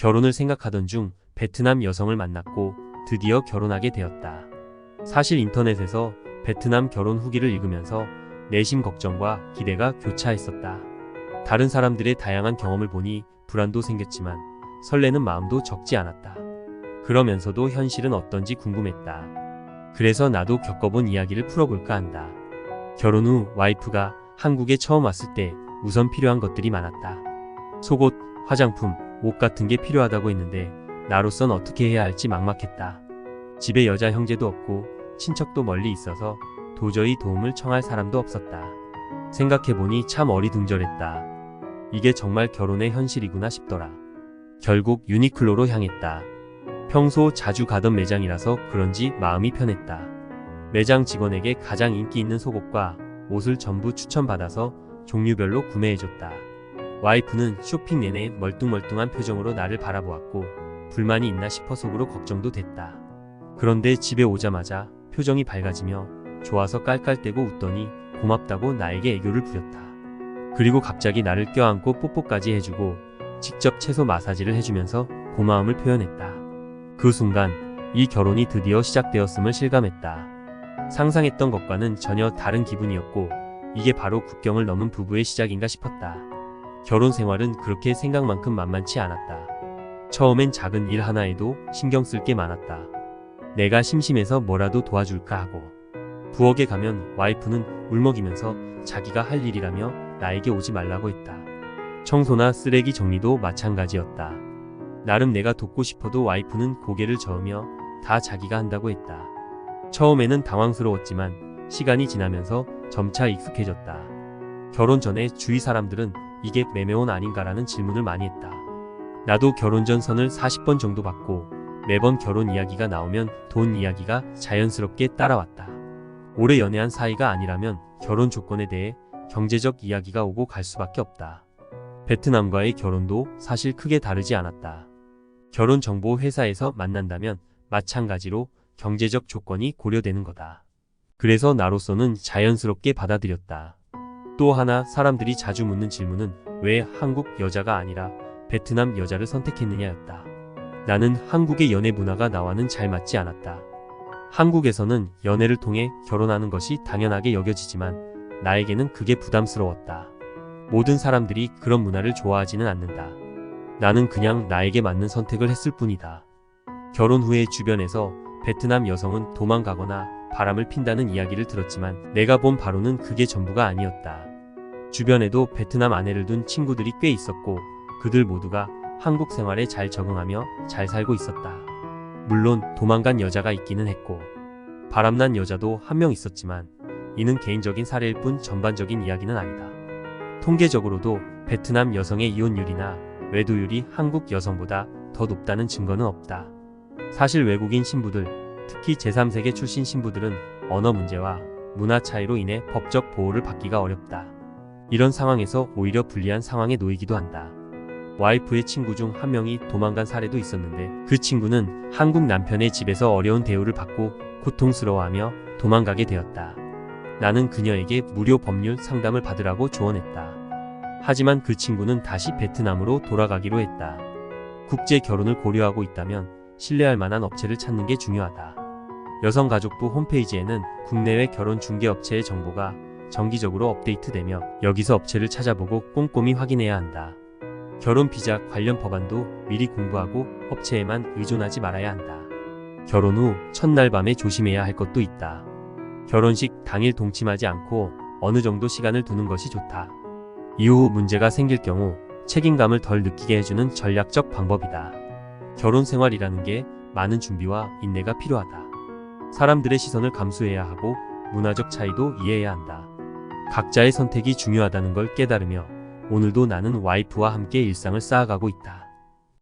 결혼을 생각하던 중 베트남 여성을 만났고 드디어 결혼하게 되었다. 사실 인터넷에서 베트남 결혼 후기를 읽으면서 내심 걱정과 기대가 교차했었다. 다른 사람들의 다양한 경험을 보니 불안도 생겼지만 설레는 마음도 적지 않았다. 그러면서도 현실은 어떤지 궁금했다. 그래서 나도 겪어본 이야기를 풀어볼까 한다. 결혼 후 와이프가 한국에 처음 왔을 때 우선 필요한 것들이 많았다. 속옷, 화장품, 옷 같은 게 필요하다고 했는데 나로선 어떻게 해야 할지 막막했다. 집에 여자 형제도 없고 친척도 멀리 있어서 도저히 도움을 청할 사람도 없었다. 생각해보니 참 어리둥절했다. 이게 정말 결혼의 현실이구나 싶더라. 결국 유니클로로 향했다. 평소 자주 가던 매장이라서 그런지 마음이 편했다. 매장 직원에게 가장 인기 있는 속옷과 옷을 전부 추천받아서 종류별로 구매해줬다. 와이프는 쇼핑 내내 멀뚱멀뚱한 표정으로 나를 바라보았고 불만이 있나 싶어 속으로 걱정도 됐다. 그런데 집에 오자마자 표정이 밝아지며 좋아서 깔깔대고 웃더니 고맙다고 나에게 애교를 부렸다. 그리고 갑자기 나를 껴안고 뽀뽀까지 해주고 직접 채소 마사지를 해주면서 고마움을 표현했다. 그 순간 이 결혼이 드디어 시작되었음을 실감했다. 상상했던 것과는 전혀 다른 기분이었고 이게 바로 국경을 넘은 부부의 시작인가 싶었다. 결혼 생활은 그렇게 생각만큼 만만치 않았다. 처음엔 작은 일 하나에도 신경 쓸 게 많았다. 내가 심심해서 뭐라도 도와줄까 하고 부엌에 가면 와이프는 울먹이면서 자기가 할 일이라며 나에게 오지 말라고 했다. 청소나 쓰레기 정리도 마찬가지였다. 나름 내가 돕고 싶어도 와이프는 고개를 저으며 다 자기가 한다고 했다. 처음에는 당황스러웠지만 시간이 지나면서 점차 익숙해졌다. 결혼 전에 주위 사람들은 이게 매매혼 아닌가라는 질문을 많이 했다. 나도 결혼 전 선을 40번 정도 받고 매번 결혼 이야기가 나오면 돈 이야기가 자연스럽게 따라왔다. 오래 연애한 사이가 아니라면 결혼 조건에 대해 경제적 이야기가 오고 갈 수밖에 없다. 베트남과의 결혼도 사실 크게 다르지 않았다. 결혼정보 회사에서 만난다면 마찬가지로 경제적 조건이 고려되는 거다. 그래서 나로서는 자연스럽게 받아들였다. 또 하나 사람들이 자주 묻는 질문은 왜 한국 여자가 아니라 베트남 여자를 선택했느냐였다. 나는 한국의 연애 문화가 나와는 잘 맞지 않았다. 한국에서는 연애를 통해 결혼하는 것이 당연하게 여겨지지만 나에게는 그게 부담스러웠다. 모든 사람들이 그런 문화를 좋아하지는 않는다. 나는 그냥 나에게 맞는 선택을 했을 뿐이다. 결혼 후에 주변에서 베트남 여성은 도망가거나 바람을 핀다는 이야기를 들었지만 내가 본 바로는 그게 전부가 아니었다. 주변에도 베트남 아내를 둔 친구들이 꽤 있었고 그들 모두가 한국 생활에 잘 적응하며 잘 살고 있었다. 물론 도망간 여자가 있기는 했고 바람난 여자도 한 명 있었지만 이는 개인적인 사례일 뿐 전반적인 이야기는 아니다. 통계적으로도 베트남 여성의 이혼율이나 외도율이 한국 여성보다 더 높다는 증거는 없다. 사실 외국인 신부들, 특히 제3세계 출신 신부들은 언어 문제와 문화 차이로 인해 법적 보호를 받기가 어렵다. 이런 상황에서 오히려 불리한 상황에 놓이기도 한다. 와이프의 친구 중 한 명이 도망간 사례도 있었는데 그 친구는 한국 남편의 집에서 어려운 대우를 받고 고통스러워하며 도망가게 되었다. 나는 그녀에게 무료 법률 상담을 받으라고 조언했다. 하지만 그 친구는 다시 베트남으로 돌아가기로 했다. 국제 결혼을 고려하고 있다면 신뢰할 만한 업체를 찾는 게 중요하다. 여성가족부 홈페이지에는 국내외 결혼 중개업체의 정보가 정기적으로 업데이트되며 여기서 업체를 찾아보고 꼼꼼히 확인해야 한다. 결혼 비자 관련 법안도 미리 공부하고 업체에만 의존하지 말아야 한다. 결혼 후 첫날 밤에 조심해야 할 것도 있다. 결혼식 당일 동침하지 않고 어느 정도 시간을 두는 것이 좋다. 이후 문제가 생길 경우 책임감을 덜 느끼게 해주는 전략적 방법이다. 결혼 생활이라는 게 많은 준비와 인내가 필요하다. 사람들의 시선을 감수해야 하고 문화적 차이도 이해해야 한다. 각자의 선택이 중요하다는 걸 깨달으며 오늘도 나는 와이프와 함께 일상을 쌓아가고 있다.